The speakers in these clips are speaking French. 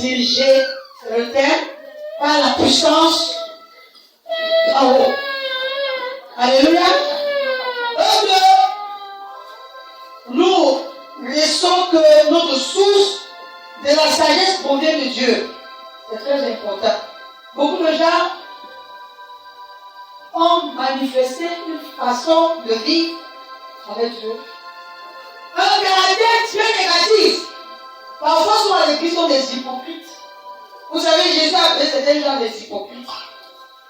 dirigés sur le terre par la puissance en haut. Alléluia. Donc, nous laissons que notre source de la sagesse provient de Dieu. C'est très important. Beaucoup de gens ont manifesté une façon de vivre avec Dieu. Un caractère très négatif. Parfois, souvent, à l'église sont des hypocrites. Vous savez, Jésus a appelé certains gens des hypocrites.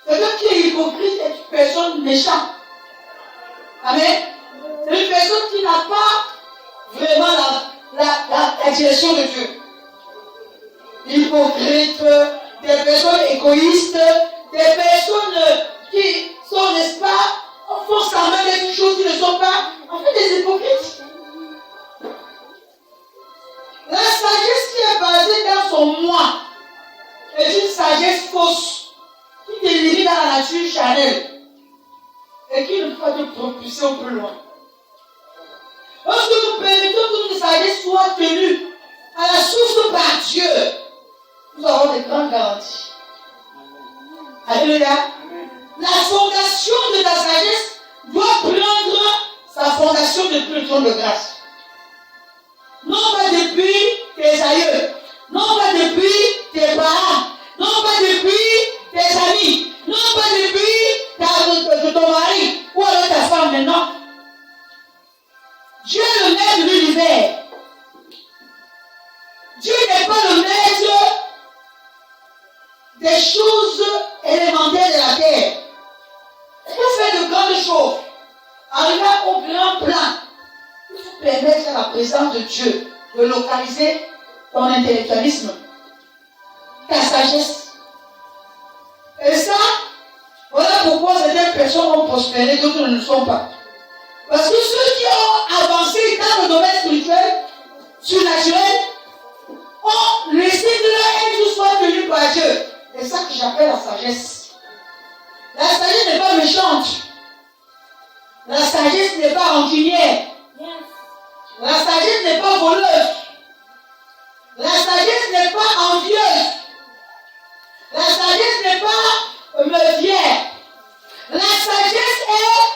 Quelqu'un qui est hypocrite est une personne méchante. Amen. C'est une personne qui n'a pas vraiment la direction de Dieu. Hypocrite, des personnes égoïstes, des personnes qui sont, n'est-ce pas, font semblant des choses qui ne sont pas, en fait, des hypocrites. La sagesse qui est basée dans son moi est une sagesse fausse qui te limite dans la nature charnelle et qui ne peut pas te propulser un peu loin. Lorsque nous permettons que notre sagesse soit tenue à la source par Dieu, nous avons de grandes garanties. Alléluia. La fondation de ta sagesse doit prendre sa fondation depuis le trône de grâce. Non pas depuis tes aïeux, non pas depuis tes parents, non pas depuis tes amis, non pas depuis ton mari ou alors ta femme maintenant. Dieu est le maître de l'univers. Dieu n'est pas le maître des choses élémentaires de la terre. Il faut faire de grandes choses. Arriver au grand plan. Il faut permettre à la présence de Dieu de localiser ton intellectualisme, ta sagesse. Et ça, voilà pourquoi certaines personnes ont prospéré, d'autres ne le sont pas. Parce que ceux qui ont avancé dans le domaine spirituel, surnaturel, ont laissé que leur être soit tenu par Dieu. C'est ça que j'appelle la sagesse. La sagesse n'est pas méchante. La sagesse n'est pas rancunière. La sagesse n'est pas voleuse. La sagesse n'est pas envieuse. La sagesse n'est pas meuvière. La sagesse est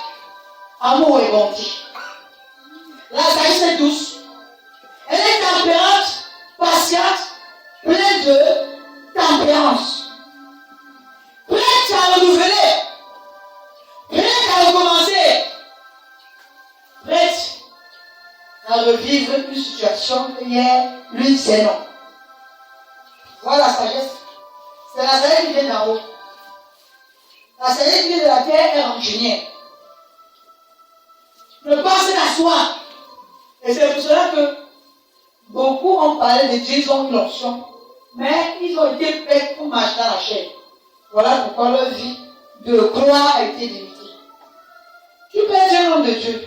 amour et bonté. La sagesse est douce. Elle est tempérante, patiente, pleine de tempérance. Prête à renouveler. Prête à recommencer. Prête à revivre une situation hier, lui c'est non. Voilà la sagesse. C'est la sagesse qui vient d'en haut. La sagesse qui vient de la terre est rancunière. Ne pense qu'à soi. Et c'est pour cela que beaucoup ont parlé de Dieu, ils ont une option, mais ils ont été faits pour marcher dans la chair. Voilà pourquoi leur vie de gloire a été limitée. Tu peux être un homme de Dieu.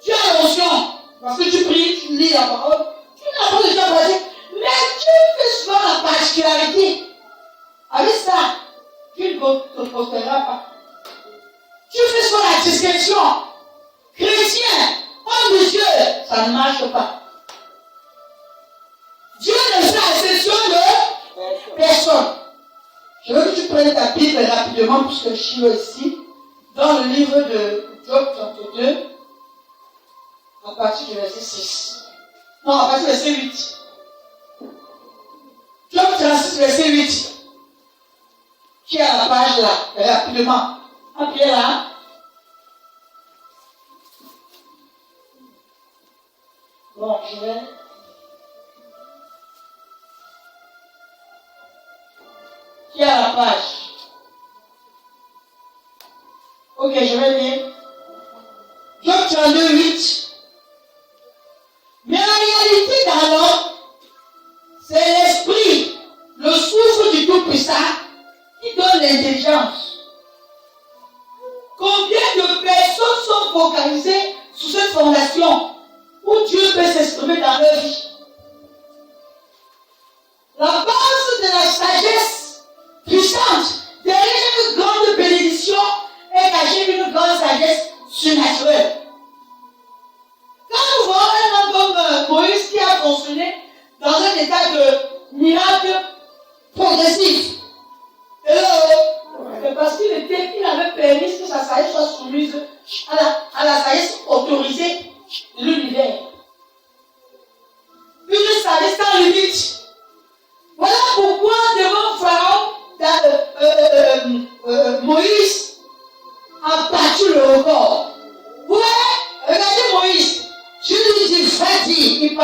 Tu as l'onction, parce que tu pries, tu lis la parole, tu n'as pas de Dieu à passer, mais tu fais souvent la particularité. Avec ça, tu ne te prospéreras pas. Tu fais souvent la discrétion. Chrétien, homme de Dieu, ça ne marche pas. Dieu ne fait exception de personne. Je veux que tu prennes ta Bible rapidement, puisque je suis ici, dans le livre de Job 32, à partir du verset 6. Non, à partir du verset 8. Job 36, verset 8. Qui est à la page là, rapidement. Appuyez là. Bon, je vais. Qui est à la page? Ok, je vais lire. Job 32, 8. Mais en réalité, dans l'homme, c'est l'esprit, le souffle du Tout-Puissant, qui donne l'intelligence. Combien de personnes sont focalisées sur cette fondation où Dieu peut s'exprimer dans leur vie? La base de la sagesse puissante, derrière chaque grande bénédiction, est cachée une grande sagesse surnaturelle. Quand nous voyons un homme comme Moïse qui a fonctionné dans un état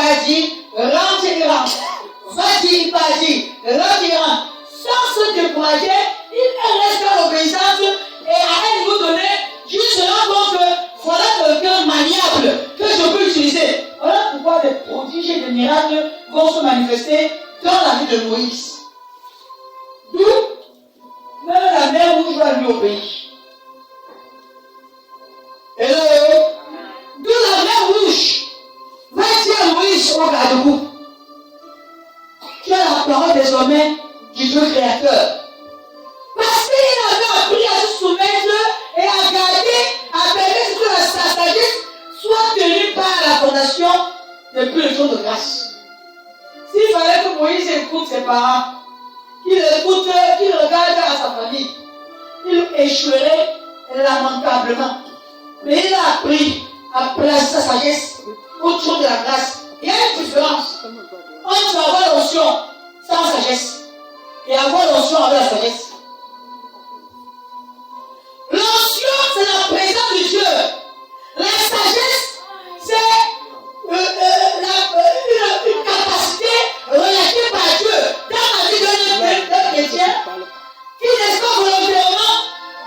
va dire, rentre et rentre. Va dire, il va dire, rentre et rentre. Sans se décourager, il reste dans l'obéissance et à un niveau donné, Dieu se rend compte que voilà quelqu'un maniable que je peux utiliser. Voilà pourquoi des prodiges et des miracles vont se manifester dans la vie de Moïse. D'où même la mer rouge va lui obéir. Hello? D'où la mer rouge va dire à Moïse au garde-boue. Tu as la parole désormais du Dieu créateur. Parce qu'il avait appris à se soumettre et à garder, à permettre que sa sagesse soit tenue par la fondation depuis le jour de grâce. S'il fallait que Moïse écoute ses parents, qu'il écoute, qu'il regarde à sa famille, il échouerait lamentablement. Mais il a appris à placer sa sagesse autour de la grâce. Il y a une différence entre avoir l'onction sans sagesse et avoir l'onction avec la sagesse. L'onction, c'est la présence de Dieu. La sagesse, c'est une capacité relâchée par Dieu dans la vie d'un chrétien qui, n'est-ce pas volontairement,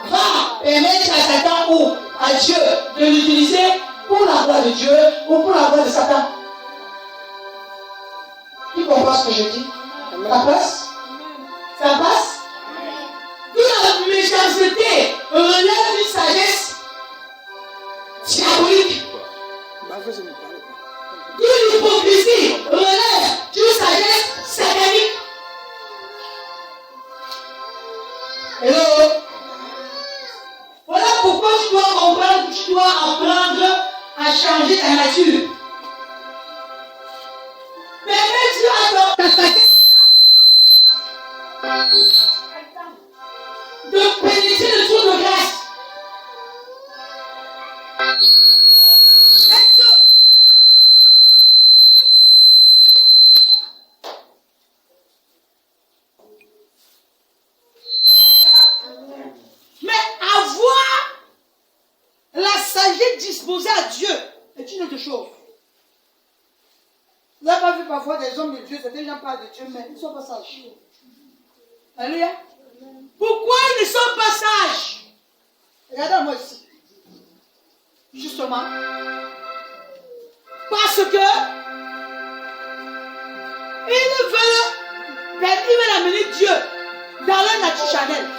va permettre à Satan ou à Dieu de l'utiliser pour la gloire de Dieu ou pour la gloire de Satan. Qui comprend ce que je dis? Ça passe? Ça passe? D'où la méchanceté relève d'une sagesse diabolique. D'où l'hypocrisie relève d'une sagesse satanique. Hello? Voilà pourquoi tu dois comprendre que tu dois apprendre à changer ta nature. Permets-tu à ta sagesse de pénétrer le trou de grâce. Mais avoir la sagesse disposée à Dieu est une autre chose. Vous n'avez pas vu parfois des hommes de Dieu, certains gens parlent de Dieu, mais ils ne sont pas sages. Alléluia. Pourquoi ils ne sont pas sages? Regardez-moi ici. Justement. Parce que ils veulent amener Dieu dans leur nature charnelle.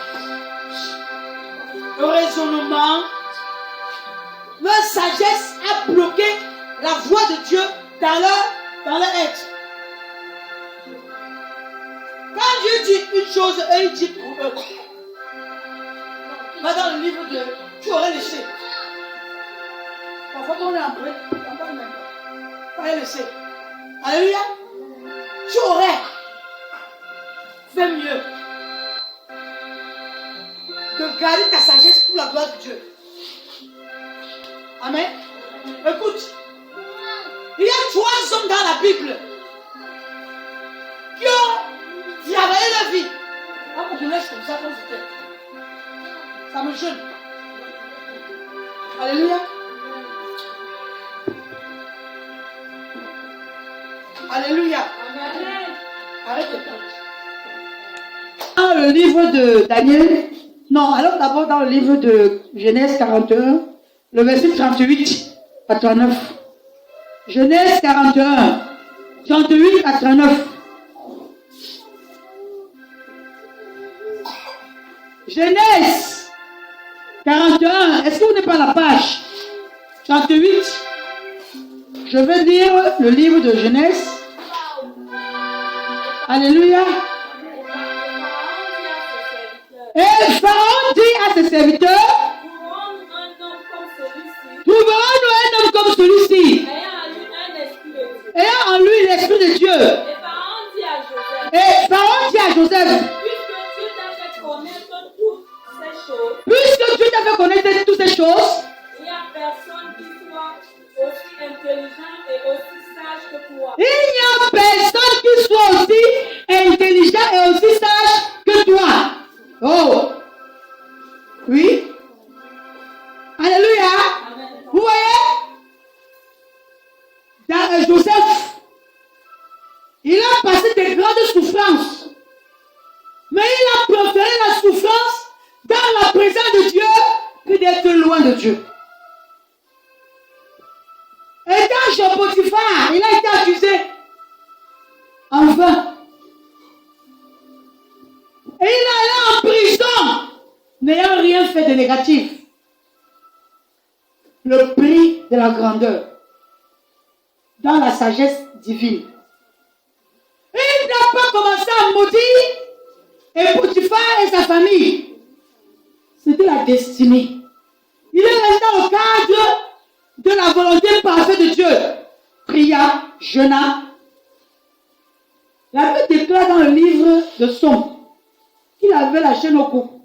Le raisonnement, leur sagesse a bloqué la voix de Dieu dans leur être. Quand Dieu dit une chose, eux ils disent pour eux. Mais dans le livre de tu aurais laissé. Parfois quand on est en prêt, on ne parle même pas. Tu aurais laissé. Alléluia. Tu aurais fait mieux de garder ta sagesse pour la gloire de Dieu. Amen. Écoute, il y a 3 hommes dans la Bible qui ont travaillé leur vie. Ah, pour que je laisse comme ça, comme c'était. Ça me gêne. Alléluia. Alléluia. Arrête de parler. Dans le livre de Daniel, non, alors d'abord dans le livre de Genèse 41, le verset 38 à 39. Genèse 41, 38 à 39. Genèse 41, est-ce que vous n'êtes pas à la page 38? Je vais lire le livre de Genèse. Alléluia. Et Pharaon dit à ses serviteurs, trouvons-nous un homme comme celui-ci, ayant en lui l'esprit de Dieu. Et Pharaon dit à Joseph, puisque Dieu t'a fait connaître toutes ces choses, il n'y a personne qui soit aussi intelligent et aussi sage que toi. Il n'y a personne qui soit aussi intelligent et aussi sage que toi. Oh. Oui. Alléluia. Amen. Vous voyez? Dans Joseph d'être loin de Dieu. Et quand chez Potiphar, il a été accusé en vain. Et il est allé en prison, n'ayant rien fait de négatif. Le prix de la grandeur dans la sagesse divine. Et il n'a pas commencé à maudire et Potiphar et sa famille. C'était la destinée. Il est resté au cadre de la volonté parfaite de Dieu. Pria, jeûna. La Bible déclare dans le livre de Somme qu'il avait la chaîne au cou.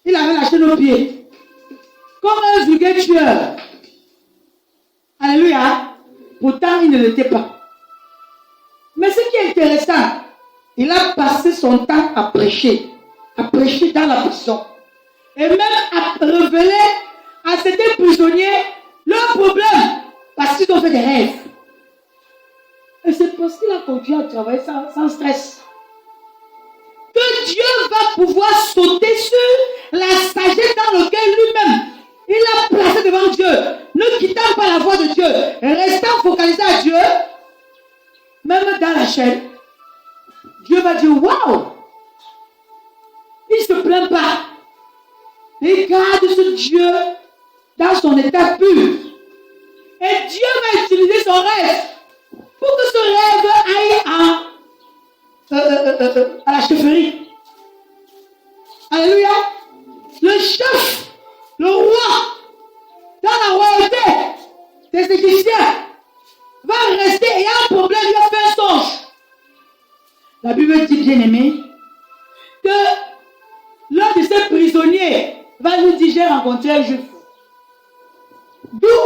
Il avait la chaîne aux pieds. Comme un vulgaire tueur. Alléluia. Pourtant, il ne l'était pas. Mais ce qui est intéressant, il a passé son temps à prêcher dans la prison. Et même à révéler à certains prisonniers leurs problèmes parce qu'ils ont fait des rêves. Et c'est parce qu'il a continué à travailler sans stress que Dieu va pouvoir sauter sur la sagesse dans laquelle lui-même il a placé devant Dieu, ne quittant pas la voie de Dieu, restant focalisé à Dieu, même dans la chaîne. Dieu va dire waouh, il ne se plaint pas. Il garde ce Dieu dans son état pur. Et Dieu va utiliser son rêve pour que ce rêve aille à la chefferie. Alléluia. Le chef, le roi, dans la royauté des Égyptiens, va rester et a un problème, il va faire un songe. La Bible dit, bien aimé, que l'un de ces prisonniers va nous dire, j'ai rencontré un juif. D'où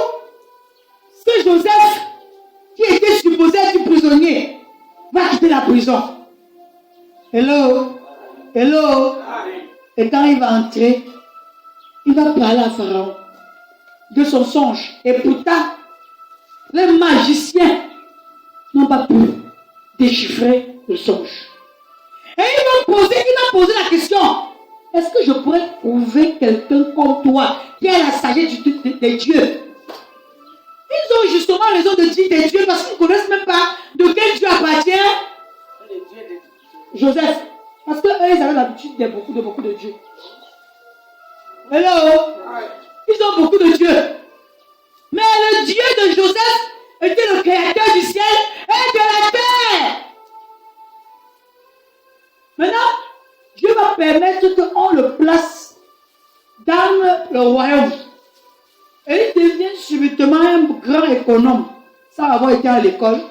ce Joseph, qui était supposé être prisonnier, va quitter la prison. Hello. Et quand il va entrer, il va parler à Pharaon de son songe. Et pourtant, les magiciens n'ont pas pu déchiffrer le songe. Et il a posé la question, est-ce que je pourrais trouver quelqu'un comme toi qui a la sagesse des dieux? Ils ont justement raison de dire des dieux parce qu'ils ne connaissent même pas de quel Dieu appartient Joseph. Parce qu'eux, ils avaient l'habitude de beaucoup de dieux. Hello? Ils ont beaucoup de dieux. Mais le Dieu de Joseph était le créateur du ciel et de la terre. Maintenant, Dieu va permettre qu'on le place dans le royaume. Et il devient subitement un grand économe, sans avoir été à l'école.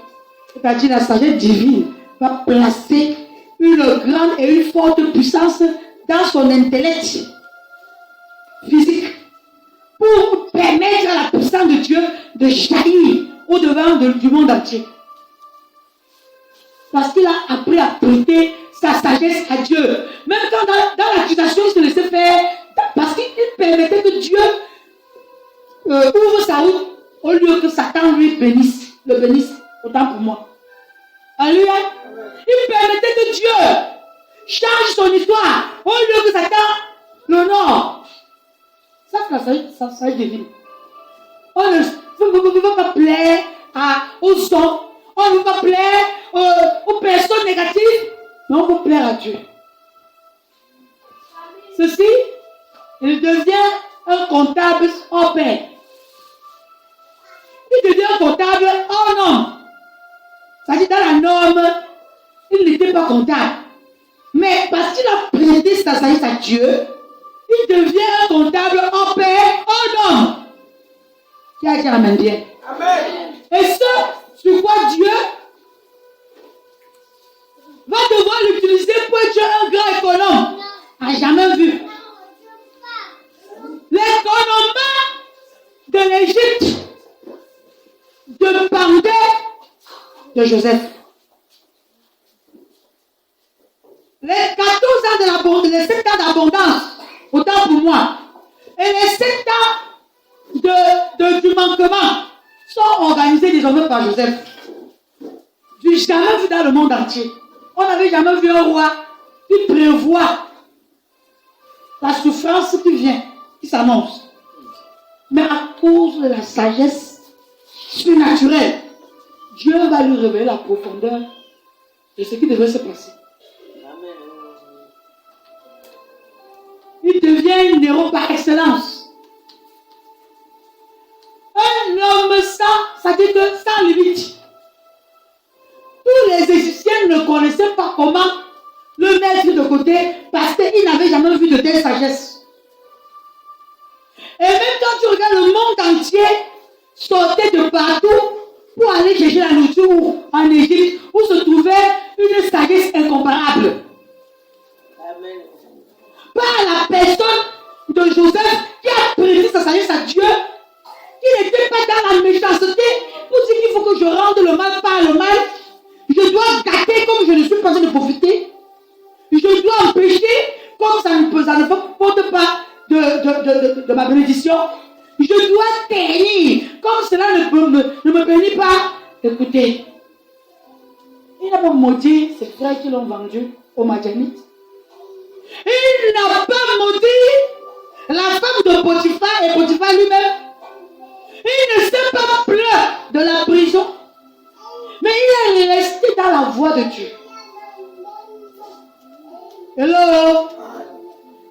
C'est-à-dire la sagesse divine va placer une grande et une forte puissance dans son intellect physique pour permettre à la puissance de Dieu de jaillir au-devant du monde entier. Parce qu'il a appris à prêter sa sagesse à Dieu. Même quand dans l'accusation, il se laissait faire, parce qu'il permettait que Dieu ouvre sa route au lieu que Satan lui le bénisse. Autant pour moi. Alléluia. Il permettait que Dieu change son histoire au lieu que Satan l'honore. Ça, c'est la sagesse divine. On ne veut pas plaire aux hommes. On ne veut pas plaire aux personnes négatives. Mais on veut plaire à Dieu. Ceci, il devient un comptable hors pair. Il devient un comptable hors norme. C'est-à-dire, dans la norme, il n'était pas comptable. Mais parce qu'il a prêté sa sagesse à Dieu, il devient un comptable hors pair, hors norme. Qui a dit amen bien? Amen. Et ce, sur quoi Dieu va devoir l'utiliser pour être un grand économe. A jamais vu. L'économie de l'Égypte dépendait de Joseph. Les 14 ans les 7 ans d'abondance, autant pour moi, et les 7 ans du manquement sont organisés désormais par Joseph. Du jamais vu dans le monde entier. On n'avait jamais vu un roi qui prévoit la souffrance qui vient qui s'annonce. Mais à cause de la sagesse surnaturelle, Dieu va lui révéler la profondeur de ce qui devrait se passer. Il devient une héros par excellence. Un homme ça dit que sans limite. Tous les Égyptiens ne connaissaient pas comment le mettre de côté parce qu'ils n'avaient jamais vu de telle sagesse. Et même quand tu regardes le monde entier sortait de partout pour aller chercher la nourriture en Égypte où se trouvait une sagesse incomparable. Amen. Par la personne de Joseph qui a prêté sa sagesse à Dieu, qui n'était pas dans la méchanceté pour dire qu'il faut que je rende le mal par le mal. Je dois gâter comme je ne suis pas en train de profiter. Je dois empêcher comme ça ne porte pas de ma bénédiction. Je dois ternir comme cela ne me bénit pas. Écoutez, il n'a pas maudit ses frères qui l'ont vendu aux Madianites. Il n'a pas maudit la femme de Potiphar et Potiphar lui-même. Il ne s'est pas plaint de la prison. Mais il est resté dans la voie de Dieu. Hello?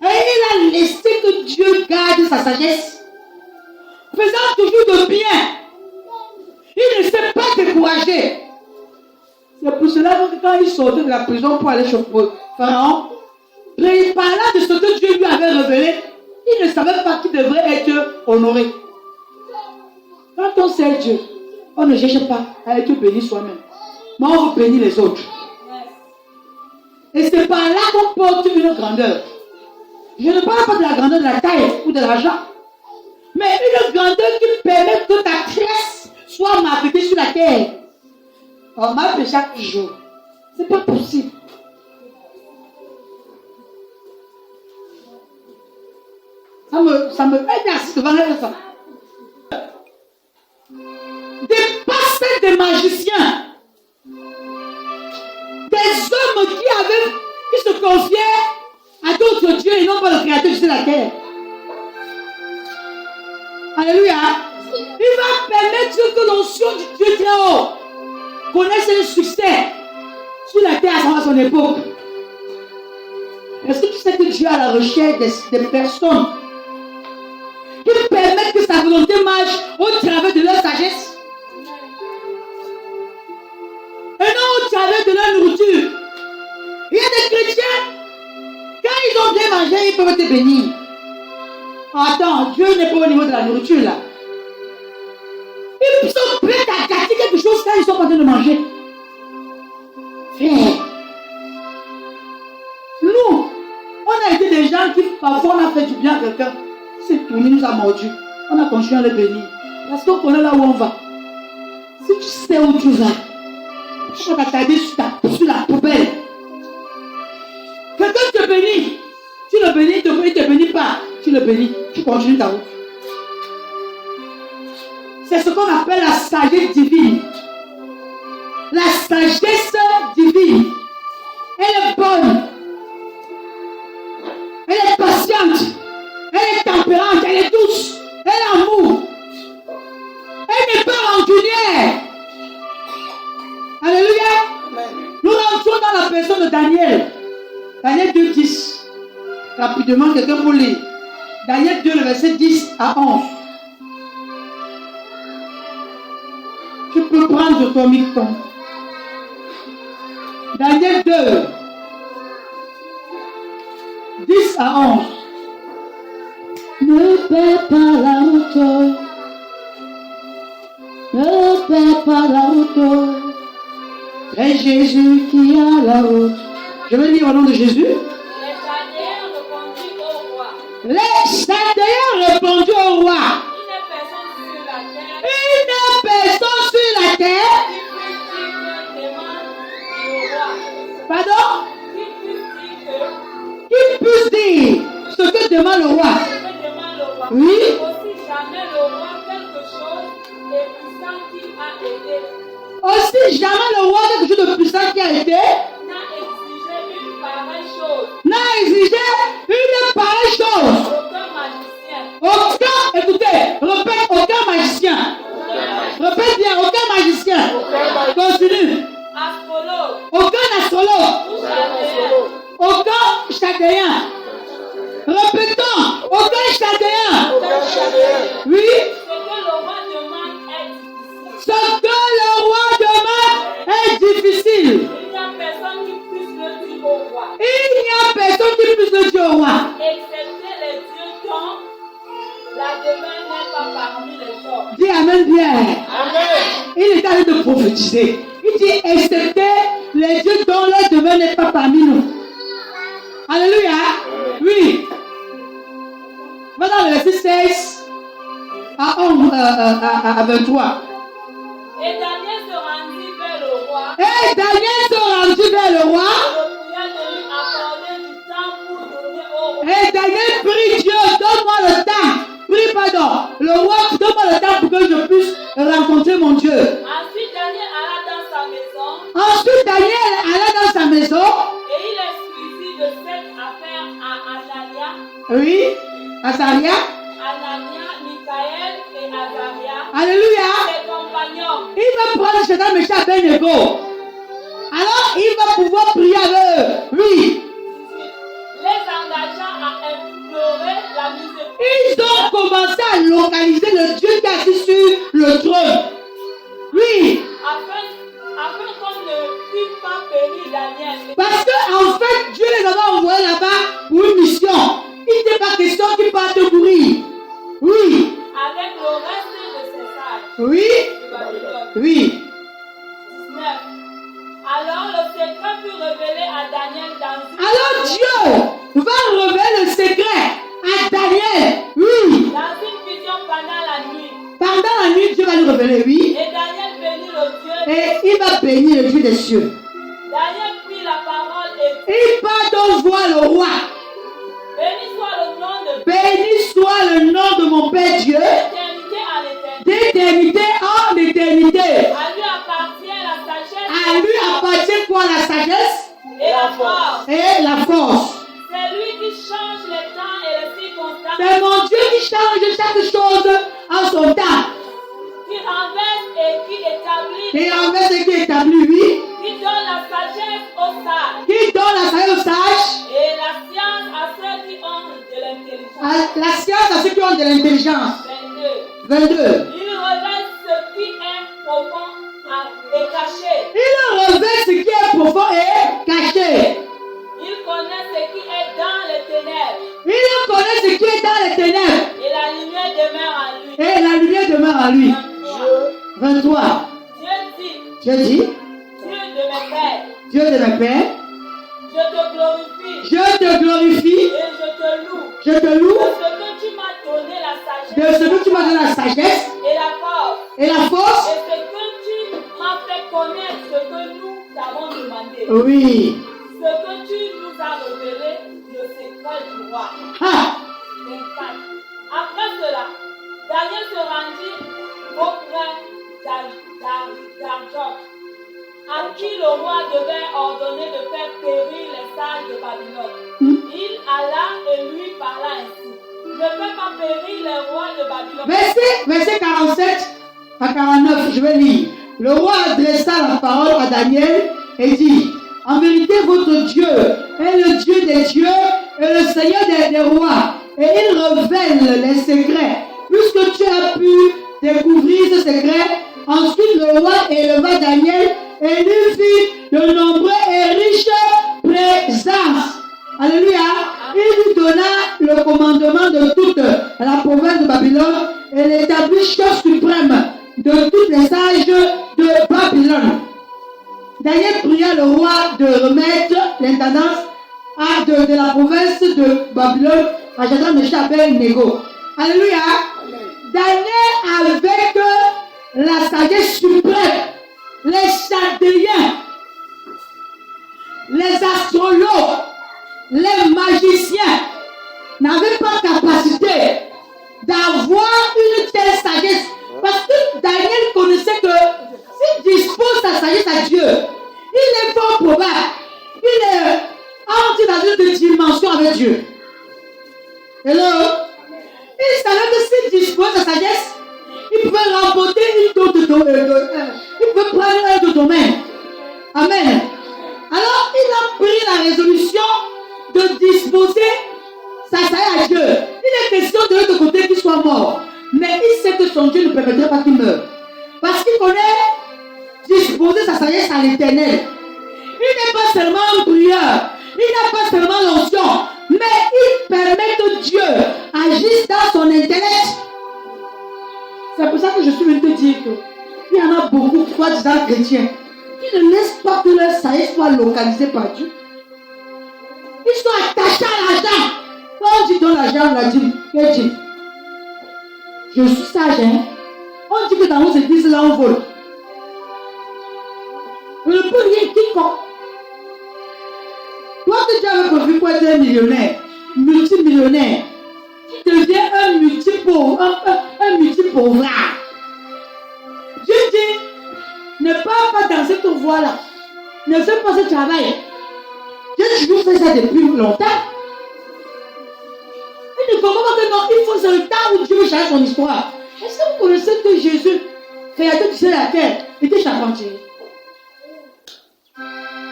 Et il a laissé que Dieu garde sa sagesse. Faisant toujours de bien. Il ne s'est pas découragé. C'est pour cela que quand il sortait de la prison pour aller chez Pharaon, parlant de ce que Dieu lui avait révélé, il ne savait pas qu'il devrait être honoré. Quand on sait Dieu, on ne cherche pas à être béni soi-même, mais on veut bénir les autres. Et c'est par là qu'on porte une grandeur. Je ne parle pas de la grandeur de la taille ou de l'argent, mais une grandeur qui permet que ta tresse soit marquée sur la terre. On marque chaque jour. C'est pas possible. Ça me aide assis devant ça. Des pasteurs, des magiciens, des hommes qui se confiaient à d'autres dieux et non pas le créateur de la terre. Alléluia. Il va permettre que l'onction du Dieu très haut connaisse le succès sur la terre à son époque. Est-ce que tu sais que Dieu est à la recherche des personnes qui permettent que sa volonté marche au travers de leur sagesse et non au travers de leur nourriture? Il y a des chrétiens, quand ils ont bien mangé, ils peuvent te bénir. Attends, Dieu n'est pas au niveau de la nourriture là. Ils sont prêts à gâter quelque chose quand ils sont en train de manger. Frère, nous, on a été des gens qui parfois on a fait du bien à quelqu'un. C'est tourné, nous a mordu. On a continué à le bénir. Parce qu'on connaît là où on va. Si tu sais où tu vas, tu vas t'attarder sur la poubelle. Quelqu'un te bénit. Tu le bénis, il ne te bénit pas. Tu le bénis, tu continues ta route. C'est ce qu'on appelle la sagesse divine. La sagesse divine. Elle est bonne. Elle est patiente. Elle est tempérante. Elle est douce. Elle est amour. Elle n'est pas rancunière. Alléluia. Nous rentrons dans la personne de Daniel. Daniel 2, 10. Rapidement, quelqu'un pour lire. Daniel 2, le verset 10 à 11. Tu peux prendre ton micro. Daniel 2, 10 à 11. Ne perds pas la route. Ne perds pas la route. C'est Jésus qui a la route. Je vais lire au nom de Jésus. Les Chaldéens répondirent au roi. Une personne sur la terre. Pardon? Qui puisse dire ce que demande le roi. Oui. Aussi jamais le roi quelque chose de puissant qui a été. N'a exigé une pareille chose. continue. astrologue, Aucun astrologue. ou chaldéen, Aucun chaldéen. Répétons. Aucun chaldéen. Oui. ce que le roi demande est difficile. Ce que le roi demande est difficile. Il n'y a personne qui puisse le dire au roi, Il n'y a personne qui puisse le dire au roi. excepté les dieux dont la demeure n'est pas parmi les hommes. Dis Amen bien. Amen. Il est en train de prophétiser. Il dit excepté les dieux dont leur demeure n'est pas parmi nous. Alléluia. Oui. Va dans le verset 16 à 23. Et Daniel se rendit vers le roi. Et Daniel se rendit vers le roi. Et Daniel prie Dieu, donne-moi le temps. Prie pardon. Le roi, donne-moi le temps pour que je puisse rencontrer mon Dieu. Ensuite, Daniel alla dans sa maison. Ensuite, Daniel alla dans sa maison. Et il instruisit de cette affaire à Anania, Oui. Azaria. Michaël et Azaria, Alléluia. ses compagnons. Il va prendre Shadrach, Meshach, Abednego. Alors, il va pouvoir prier avec eux. Oui. Les engageant à implorer la miséricorde. Ils ont commencé à localiser le Dieu qui est assis sur le trône. Oui. Afin qu'on ne puisse pas périr Daniel. Parce qu'en fait, Dieu les avait envoyés là-bas pour une mission. Il n'était pas question qu'ils partent mourir. Oui. Avec le reste de ses sages. Oui. De Babylone. Oui. 19. Alors le secret fut révélé à Daniel dans une Alors Dieu va révéler le secret à Daniel. Oui. dans une vision pendant la nuit. Pendant la nuit, Dieu va lui révéler. Oui. Et Daniel bénit le Dieu. Et il va bénir le Dieu des cieux. Daniel prit la parole et Il part donc voir le roi. béni soit le nom de Béni soit le nom de mon Père Dieu, l'éternité à l'éternité. d'éternité en éternité. À lui appartient la sagesse À lui appartient quoi? La sagesse et la force. et la force. C'est lui qui change les temps et les circonstances, C'est mon Dieu qui change chaque chose en son temps. qui renverse et qui établit, Et en fait, ce qui est établi, oui, qui donne la sagesse aux sages qui donne la sagesse aux sages, et la science à ceux qui ont de l'intelligence. la science à ceux qui ont de l'intelligence. 22. 22. Il révèle ce qui est profond et caché. Il révèle ce qui est profond et caché. Il connaît ce qui est dans les ténèbres. Il connaît ce qui est dans les ténèbres. Et la lumière demeure en lui. Et la lumière demeure en lui. 23. Dieu dit, Dieu dit, Dieu de mes pères, Dieu de mes pères, je te glorifie je te glorifie, et je te loue. je te loue De ce que tu m'as donné la de sagesse ce que tu m'as donné la sagesse et la force. et la force. Et ce que tu m'as fait connaître ce que nous t'avons demandé. Oui. Ce que tu nous as révélé, le secret du roi. Ah. 24. Après cela, Daniel se rendit auprès d'Arjoc, à qui le roi devait ordonner de faire périr les sages de Babylone. Il alla et lui parla ainsi. Ne fais pas périr les rois de Babylone. Verset 47 à 49, je vais lire. Le roi adressa la parole à Daniel et dit, en vérité, votre Dieu est le Dieu des dieux et le Seigneur des rois. Et il révèle les secrets. Puisque tu as pu découvrir ce secret, ensuite le roi éleva Daniel et lui fit de nombreux et riches présences. Alléluia. Il lui donna le commandement de toute la province de Babylone et l'établit chef suprême de tous les sages de Babylone. Daniel pria le roi de remettre l'intendance de la province de Babylone à Shadrach, Meshach, Abednego. Alléluia. Daniel avec la sagesse suprême, les chaldéens, les astrologues, les magiciens n'avaient pas capacité d'avoir une telle sagesse. Parce que Daniel connaissait que s'il dispose sa sagesse à Dieu, il est fort probable. Il est entré dans une dimension avec Dieu. Hello? Il savait que s'il dispose sa sagesse, il il peut remporter il peut prendre un de domaine. Amen. Alors, il a pris la résolution de disposer sa saille à Dieu. Il est question de l'autre côté qu'il soit mort. Mais il sait que son Dieu ne permettrait pas qu'il meure. Parce qu'il connaît disposer sa sagesse à l'éternel. Il n'est pas seulement un prieur. Il n'a pas seulement l'onction. Mais il permet que Dieu agisse dans son intellect. C'est pour ça que je suis venu te dire qu'il y en a beaucoup, soi-disant chrétiens, qui ne laissent pas que leur sagesse soit localisée par Dieu. Ils sont attachés à l'argent. Quand on dit dans l'argent, on a dit, quel dit? Je suis sage, hein? On dit que dans vos églises, là, on vole. On ne peut rien quiconque. Toi que tu avais prévu pour être un millionnaire, multimillionnaire, tu deviens un multipauvre, un multipauvre. Dieu dit, ne pars pas dans cette voie-là. Ne fais pas ce travail. Dieu toujours fait ça depuis longtemps. Il ne comprend pas que non, il faut ce temps où Dieu veut changer son histoire. Est-ce que vous connaissez que Jésus, créateur du ciel et de la terre, était charpentier?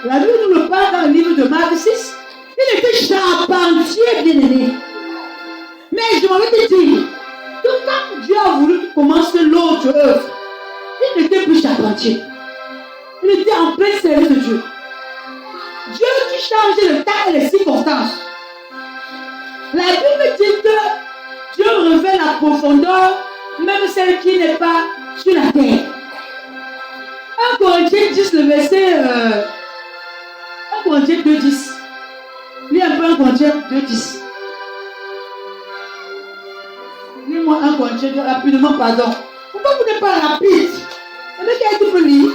La Bible nous le parle dans le livre de Marc 6. Il était charpentier, bien aimé. Mais je m'avais dit que quand Dieu a voulu commencer l'autre œuvre, il n'était plus charpentier. Il était en plein service de Dieu. Dieu qui changeait le temps et les circonstances. La Bible dit que Dieu révèle la profondeur, même celle qui n'est pas sur la terre. 1 Corinthiens 10, le verset 1 Corinthiens 2, 10. Lis un peu 1 Corinthiens 2, 10. Lis-moi 1 Corinthiens 2, rapidement, pardon. Pourquoi vous n'êtes pas rapide? Le mec a été peut lire.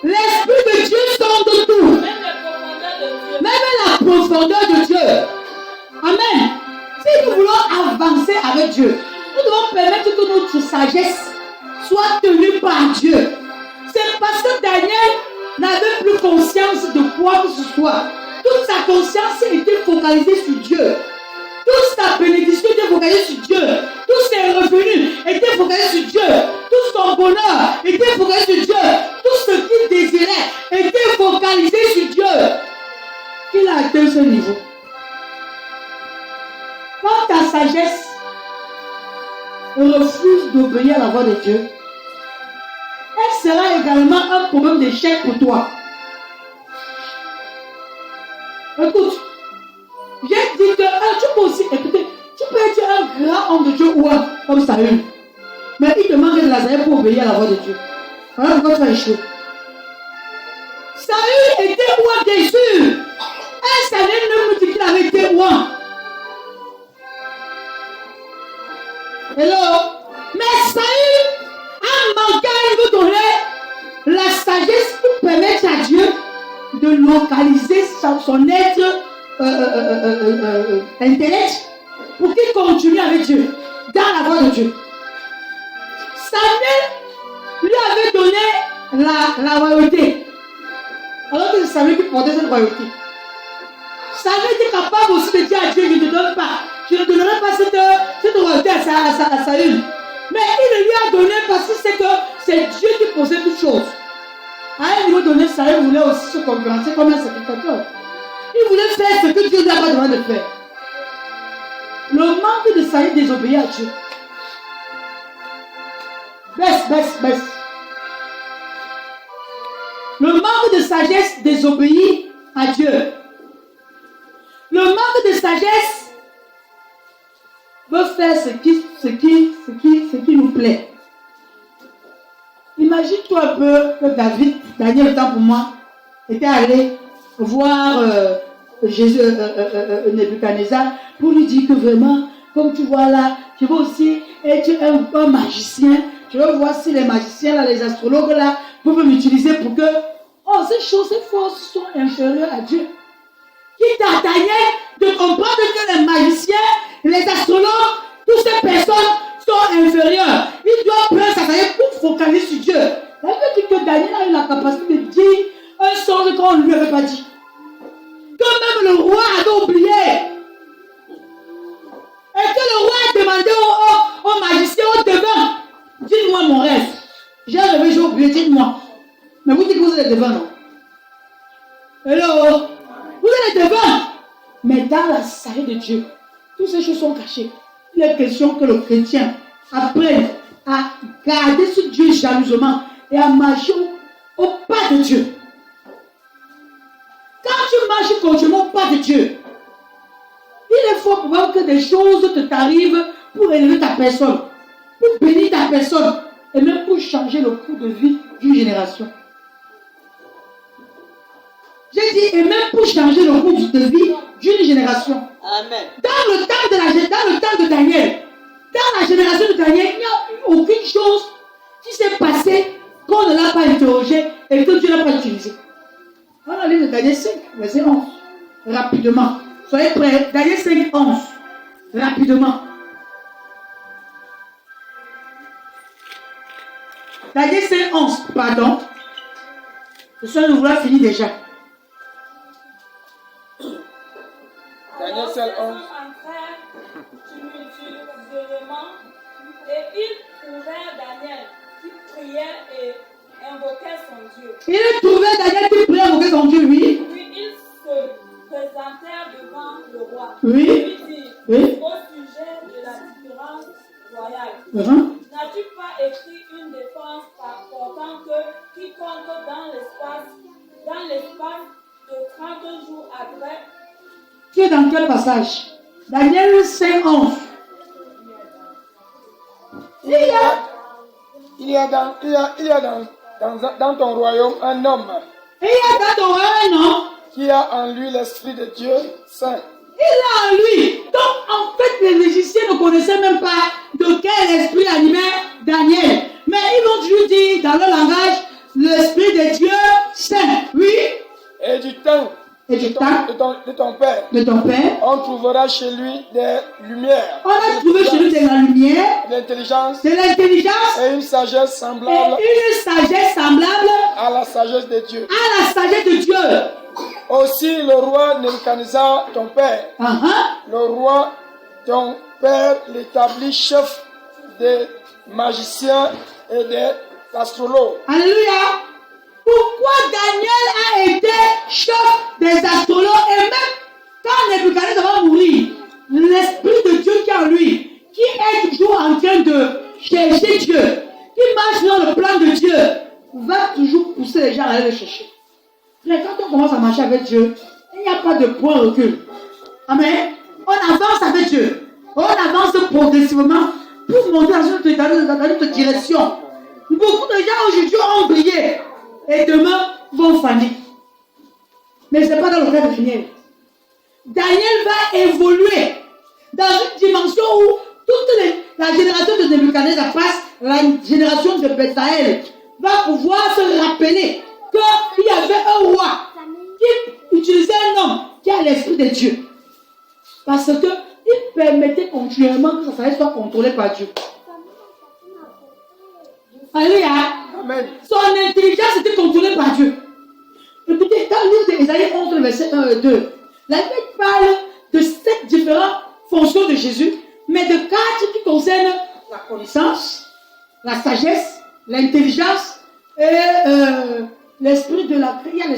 L'Esprit de Dieu sonde tout. Même la profondeur de Dieu. Amen. Si nous voulons avancer avec Dieu, nous devons permettre que notre sagesse soit tenue par Dieu. C'est parce que Daniel n'avait plus conscience de quoi que ce soit. Toute sa conscience était focalisée sur Dieu. Toute sa bénédiction était focalisée sur Dieu. Tous ses revenus étaient focalisés sur Dieu. Tout son bonheur était focalisé sur Dieu. Tout ce qu'il désirait était focalisé sur Dieu. Qu'il a atteint ce niveau. Quand ta sagesse refuse d'obéir à la voix de Dieu, elle sera également un problème d'échec pour toi. Écoute, j'ai dit que tu peux aussi écouter, tu peux être un grand homme de Dieu ou un comme Saül. Mais il demande de Lazare pour obéir à la voix de Dieu. Voilà pourquoi tu vas échouer. Saül était roi, bien sûr. Un Samuel ne me dit qu'il avait été roi. Hello? Mais Saül a manqué à nous donner la sagesse pour permettre à Dieu de localiser son être intellect pour qu'il continue avec Dieu, dans la voie de Dieu. Samuel lui avait donné la royauté. Alors que c'est Samuel qui portait cette royauté. Samuel était capable aussi de dire à Dieu, je ne te donne pas. Je ne donnerai pas cette royauté à Saül. Mais il lui a donné parce que c'est Dieu qui possède toutes choses. À un niveau donné, Saül voulait aussi se concurrencer comme un sacrificateur. Il voulait faire ce que Dieu n'a pas demandé de faire. Le manque de Saül désobéit à Dieu. Baisse. Le manque de sagesse désobéit à Dieu. Le manque de sagesse veut faire ce qui nous plaît. Imagine-toi un peu que Daniel, tant pour moi, était allé voir Jésus, Nebuchadnezzar, pour lui dire que vraiment, comme tu vois là, tu veux aussi être un magicien. Je veux voir si les magiciens, là, les astrologues là, peuvent m'utiliser pour que, ces choses, ces forces sont inférieures à Dieu. Quitte à Daniel de comprendre que les magiciens, les astrologues, toutes ces personnes sont inférieures. Il doit prendre sa sagesse pour focalise sur Dieu. Ça veut dire que Daniel a eu la capacité de dire un songe qu'on ne lui avait pas dit. Que même le roi avait oublié. Et que le roi a demandé au magicien, au devin, dites-moi mon rêve. J'ai rêvé, j'ai oublié, dites-moi. Mais vous dites que vous êtes devin, non? Hello? Vous êtes devin. Mais dans la sagesse de Dieu, toutes ces choses sont cachées. Il est question que le chrétien apprenne à garder ce Dieu jalousement et à marcher au pas de Dieu. Quand tu marches continuellement au pas de Dieu, il est fort probable que des choses t'arrivent pour élever ta personne, pour bénir ta personne et même pour changer le cours de vie d'une génération. J'ai dit, et même pour changer le cours de vie d'une génération. Amen. Dans le temps de Daniel, dans la génération de Daniel, il n'y a aucune chose qui s'est passée qu'on ne l'a pas interrogé et que Dieu n'a pas utilisé. On va lire Daniel 5, verset 11. Rapidement. Soyez prêts. Daniel 5, 11. Rapidement. Daniel 5, 11. Pardon. Je suis en train de finir déjà. Daniel 5, 11. Et ils trouvèrent Daniel qui priait et invoquait son Dieu. Ils trouvaient Daniel qui priait et invoquait son Dieu, oui. Puis ils se présentèrent devant le roi. Oui. Et lui dirent, Oui. au sujet de la différence royale, n'as-tu pas écrit une défense portant que quiconque dans l'espace de 30 jours après. Tu es dans quel passage? Daniel 5, 11. Il y a dans ton royaume un homme Et il y a dans ton royaume un homme qui a en lui l'Esprit de Dieu Saint. il a en lui. Donc, en fait, les magiciens ne connaissaient même pas de quel esprit animait Daniel. Mais ils vont lui dire dans leur langage, l'Esprit de Dieu Saint. Oui. Et du temps de ton père, on trouvera chez lui des lumières. On a trouvé chez lui de la lumière, de l'intelligence et une sagesse semblable à la sagesse de Dieu. À la sagesse de Dieu. Aussi le roi Nebuchadnezzar, ton père, le roi ton père l'établit chef des magiciens et des astrologues. Alléluia. Pourquoi Daniel a été chef des astrologues et même quand Nebuchadnezzar va mourir, l'Esprit de Dieu qui est en lui, qui est toujours en train de chercher Dieu, qui marche dans le plan de Dieu, va toujours pousser les gens à aller le chercher. Mais quand on commence à marcher avec Dieu, il n'y a pas de point de recul. Amen. On avance avec Dieu. On avance progressivement pour monter dans notre direction. Beaucoup de gens aujourd'hui ont oublié. Et demain vont fanner. Mais ce n'est pas dans le cas de Daniel. Daniel va évoluer dans une dimension où toute la génération de Nebuchadnezzar passe, la génération de Bethsaël va pouvoir se rappeler qu'il y avait un roi qui utilisait un homme qui a l'Esprit de Dieu. Parce qu'il permettait continuellement que sa sagesse soit contrôlée par Dieu. Alléluia. Amen. Son intelligence était contrôlée par Dieu. Écoutez, dans le livre d'Ésaïe 11, verset 1 et 2, la Bible parle de 7 différentes fonctions de Jésus, mais de 4 qui concernent la connaissance, la sagesse, l'intelligence et l'esprit de la crainte,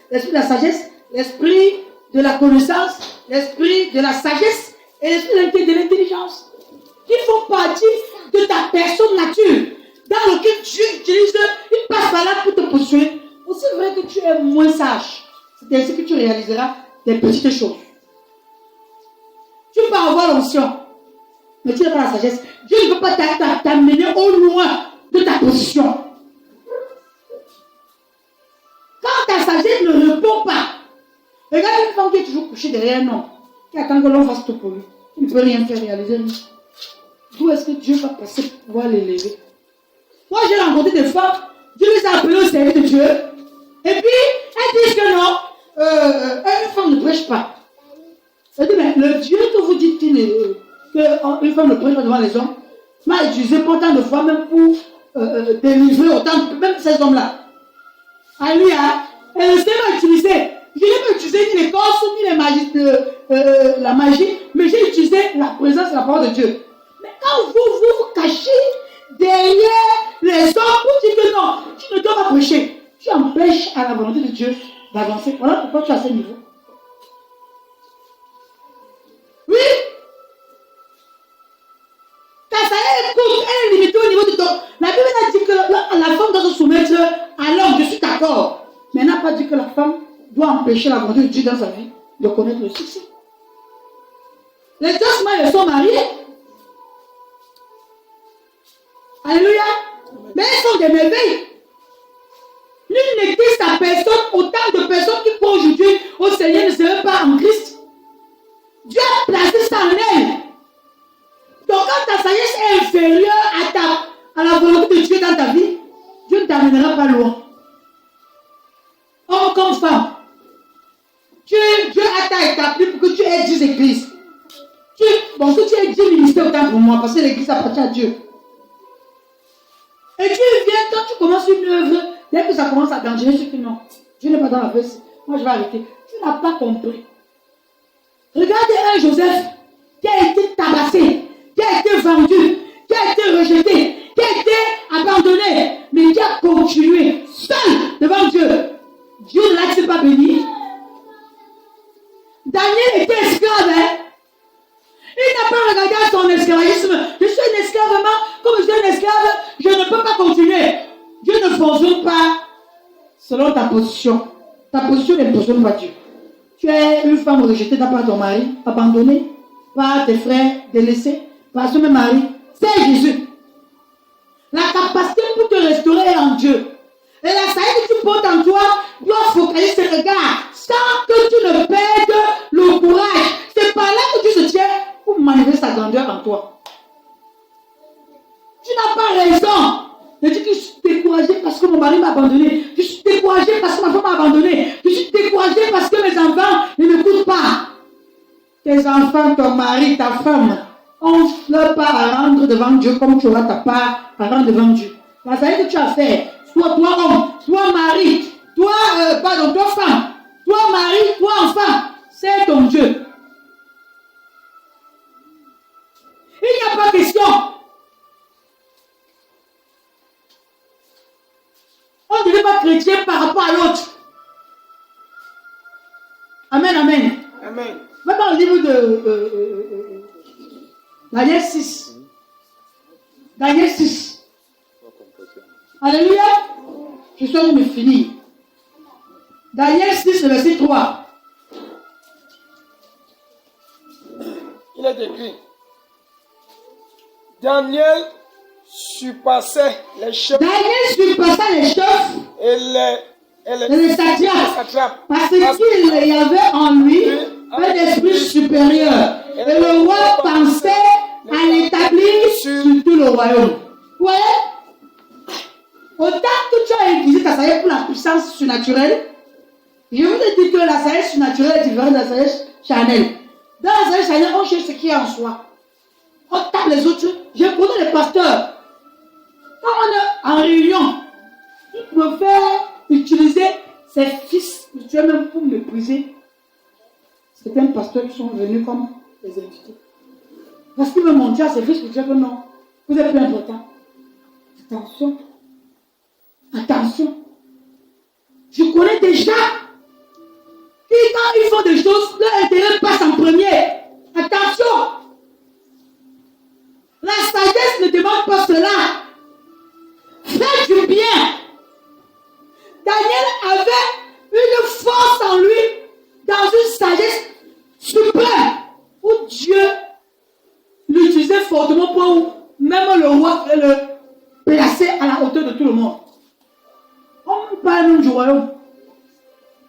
l'esprit de la sagesse, l'esprit de la connaissance, l'esprit de la sagesse et l'esprit de l'intelligence, qui font partie de ta personne nature, dans lequel Dieu utilise, il passe par là pour te positionner. Aussi vrai que tu es moins sage, c'est ainsi que tu réaliseras des petites choses. Tu peux avoir l'onction, mais tu n'as pas la sagesse. Dieu ne peut pas t'amener au loin de ta position. Quand ta sagesse ne répond pas, regarde une femme qui est toujours couchée derrière un homme, qui attend que l'homme fasse tout pour lui. Il ne peut rien faire réaliser. D'où est-ce que Dieu va passer pour pouvoir l'élever? Moi, j'ai rencontré des femmes, Dieu les a appelées au service de Dieu, et puis elles disent que non, une femme ne prêche pas. Elle dit, mais le Dieu que vous dites qu'une femme ne prêche pas devant les hommes m'a utilisé pour tant de fois, même pour délivrer autant, même ces hommes-là. Alléluia. Et le Seigneur m'a utilisé. Je n'ai pas utilisé ni les corses, ni les magies, la magie, mais j'ai utilisé la présence et la parole de Dieu. Mais quand vous cachez derrière les hommes, vous dites que non, tu ne dois pas prêcher. Tu empêches à la volonté de Dieu d'avancer. Voilà pourquoi tu es à ce niveau. Oui. Quand ça écoute, elle est limitée au niveau de ton. La Bible a dit que la femme doit se soumettre à l'homme. Je suis d'accord. Mais elle n'a pas dit que la femme doit empêcher la volonté de Dieu dans sa vie de connaître le succès. Les deux semaines, sont mariés. Alléluia. Mais elles sont des merveilles. L'une n'existe à personne, autant de personnes qui croient aujourd'hui au Seigneur ne seraient pas en Christ. Dieu a placé ça en elle. Donc quand ta sagesse est inférieure à la volonté de Dieu dans ta vie, Dieu ne t'amènera pas loin. Homme comme femme. Dieu a établi pour que tu aies 10 églises. Bon, que tu aies 10 ministères autant pour moi, parce que l'église appartient à Dieu. Et tu viens, quand tu commences une œuvre, dès que ça commence à danger, tu dis non, Dieu n'est pas dans la veste. Moi, je vais arrêter. Tu n'as pas compris. Regardez un Joseph qui a été tabassé, qui a été vendu, qui a été rejeté, qui a été abandonné, mais qui a continué seul devant Dieu. Dieu ne l'a-t-il pas béni? Daniel était esclave, hein? Il n'a pas regardé à son esclavagisme. Je suis un esclave, maman. Comme je suis un esclave, je ne peux pas continuer. Dieu ne fonctionne pas selon ta position. Ta position ne fonctionne pas Dieu. Tu es une femme rejetée par ton mari, abandonnée par tes frères, délaissée par ce même mari. C'est Jésus. La capacité pour te restaurer est en Dieu. Et la saïd que tu portes en toi doit focaliser ses regards sans que tu ne perdes le courage. C'est par là que Dieu se tient pour manifester sa grandeur en toi. Tu n'as pas raison de dire que je suis découragé parce que mon mari m'a abandonné. Je suis découragé parce que ma femme m'a abandonné. Je suis découragé parce que mes enfants ne m'écoutent pas. Tes enfants, ton mari, ta femme ont leur part à rendre devant Dieu comme tu auras ta part à rendre devant Dieu. La saïd que tu as fait, soit toi homme, toi mari, toi femme, toi mari, toi enfant, c'est ton Dieu. Il n'y a pas question. On ne devait pas chrétien par rapport à l'autre. Amen, amen. Amen. Va dans le livre de Daniel 6. Daniel 6. Alléluia. Je suis en train de finir. Daniel 6, le verset 3. Il est écrit. Daniel surpassait les chefs. Daniel surpassait les chefs Et les satrapes. Parce qu'il y avait en lui un esprit supérieur. Et le roi pensait à l'établir sur tout le royaume. Vous voyez? Autant que tu as utilisé ta sagesse pour la puissance surnaturelle, je vous ai dit que la sagesse surnaturelle est différente de la sagesse charnelle. Dans la sagesse charnelle, on cherche ce qui est en soi. On tape les autres. Je connais les pasteurs. Quand on est en réunion, ils préfèrent utiliser ses fils spirituels même pour mépriser certains pasteurs qui sont venus comme des invités. Parce qu'ils veulent montrer à ses fils spirituels que non, vous êtes plus important. Attention. Attention. Je connais des gens qui, quand ils font des choses, leur intérêt passe en premier. Attention. La sagesse ne demande pas cela. Fais du bien. Daniel avait une force en lui, dans une sagesse suprême, où Dieu l'utilisait fortement pour même le roi le placer à la hauteur de tout le monde. On parle même du royaume.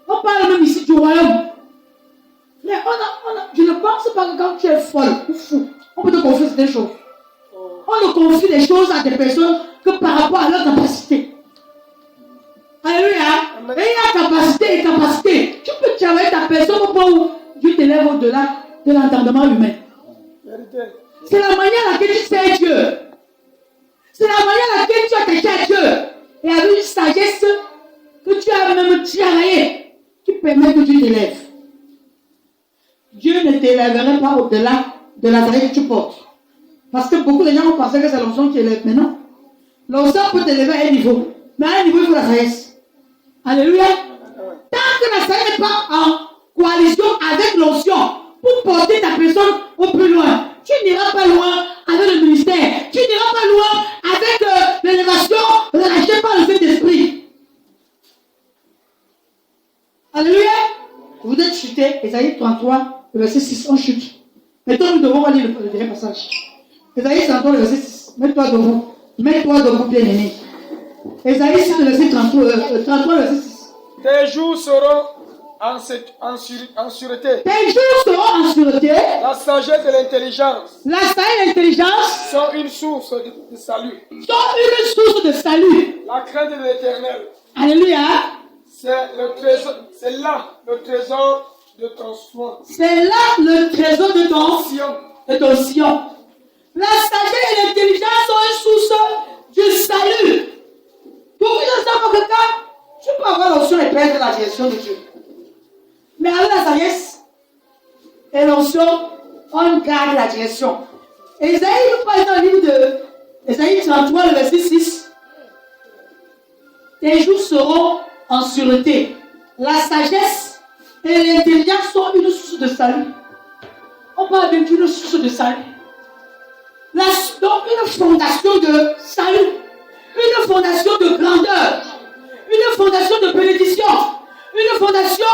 On parle même ici du royaume. Mais je ne pense pas que quand tu es folle ou fou, on peut te confier des choses. On ne confie des choses à des personnes que par rapport à leur capacité. Alléluia. Et il y a capacité et capacité. Tu peux travailler ta personne au point où Dieu t'élève au-delà de l'entendement humain. C'est la manière à laquelle tu sais Dieu. C'est la manière à laquelle tu attaché à Dieu et avec une sagesse que tu as même travaillé, qui permet que tu t'élèves. Dieu ne t'élèverait pas au-delà de la taille que tu portes. Parce que beaucoup de gens ont pensé que c'est l'onction qui élève. Mais non. L'onction peut t'élever à un niveau. Mais à un niveau, il faut la sagesse. Alléluia. Tant que la sagesse n'est pas en coalition avec l'onction pour porter ta personne au plus loin, tu n'iras pas loin avec le ministère. Tu n'iras pas loin avec l'élévation relâchée par le Saint-Esprit. Alléluia. Vous êtes chuté. Ésaïe 33, le verset 6, on chute. Maintenant, nous devons lire le dernier passage. Ésaïe 33, le verset 6. Mets-toi debout. Mets-toi debout, bien-aimé. Ésaïe 6, le verset 33, le verset 6. Tes jours seront en sûreté. Tes jours seront en sûreté. La sagesse et l'intelligence. La sagesse et l'intelligence sont une source de salut. Sont une source de salut. La crainte de l'Éternel. Alléluia. C'est là le trésor de ton soin. C'est là le trésor de ton Sion. La sagesse et l'intelligence sont une source de salut. Pour que dans quelqu'un, tu peux avoir l'onction et perdre la direction de Dieu. Mais avec la sagesse et l'onction, on garde la direction. Ésaïe nous parle dans le livre de Ésaïe 33, le verset 6. Tes jours seront en sûreté. La sagesse et l'intelligence sont une source de salut. On parle d'une source de salut. Donc une fondation de salut, une fondation de grandeur, une fondation de bénédiction, une fondation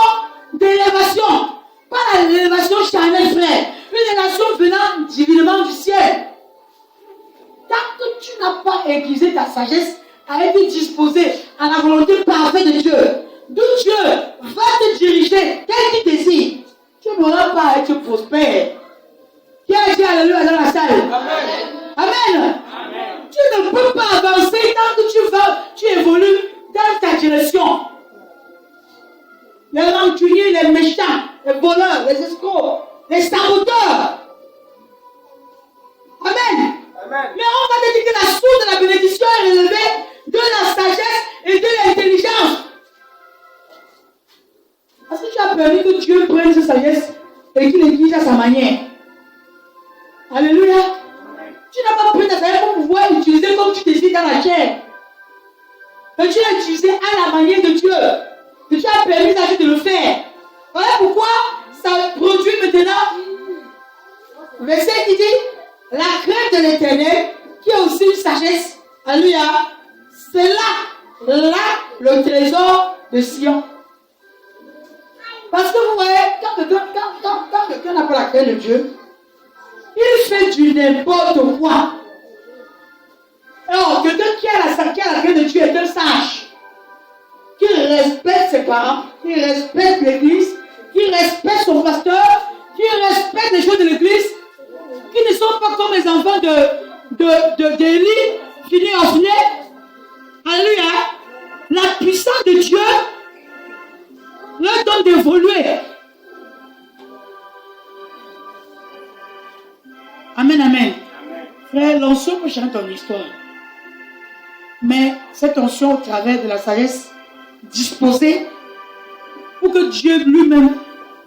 d'élévation. Pas l'élévation charnelle, frère. Une élévation venant divinement du ciel. Tant que tu n'as pas aiguisé ta sagesse à être disposée à la volonté parfaite de Dieu, d'où Dieu va te diriger, tel qu'il désire, tu n'auras pas à être prospère. Qui a dit alléluia dans la salle? Amen. Amen. Amen. Tu ne peux pas avancer tant que tu évolues dans ta direction. Les rancuniers, les méchants, les voleurs, les escrocs, les saboteurs. Amen. Amen. Mais on va te dire que la source de la bénédiction est relevée de la sagesse et de l'intelligence. Parce que tu as permis que Dieu prenne cette sagesse et qu'il l'aiguise à sa manière. Alléluia. Tu n'as pas pris ta sagesse pour pouvoir utiliser comme tu décides dans la chair. Mais tu l'as utilisé à la manière de Dieu. Et tu as permis à Dieu de le faire. Voilà pourquoi ça produit maintenant. Verset qui dit la crainte de l'Éternel, qui est aussi une sagesse. Alléluia. C'est là le trésor de Sion. Parce que vous voyez, quand quelqu'un n'a pas la crainte de Dieu, il fait du n'importe quoi. Alors, quelqu'un qui a la crainte de Dieu est un sage, qui respecte ses parents, qui respecte l'église, qui respecte son pasteur, qui respecte les choses de l'église, qui ne sont pas comme les enfants d'Élie, finis orphelins. Alléluia. La puissance de Dieu leur donne d'évoluer. Amen, amen. Frère, l'onction peut changer ton histoire. Mais cette onction au travers de la sagesse disposée pour que Dieu lui-même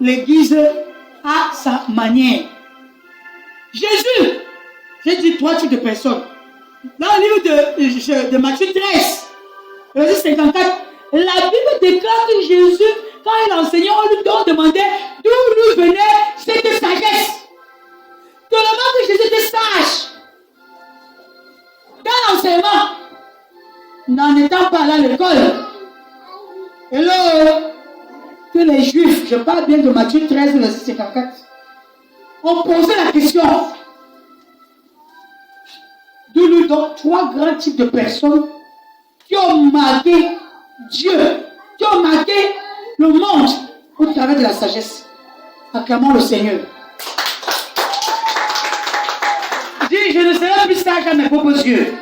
l'aiguise à sa manière. Jésus, j'ai dit 3 types de personnes. Dans le livre de Matthieu 13, verset 54, la Bible déclare que Jésus, quand il enseignait, on lui demandait d'où lui venait cette sagesse. Tellement que Jésus était sage dans l'enseignement, n'en étant pas là à l'école. Et là, que les Juifs, je parle bien de Matthieu 13, verset 54, ont posé la question. D'où nous donne 3 grands types de personnes qui ont marqué Dieu, qui ont marqué le monde au travers de la sagesse. Acclamons le Seigneur. Dis, je ne serai plus sage à mes propres yeux.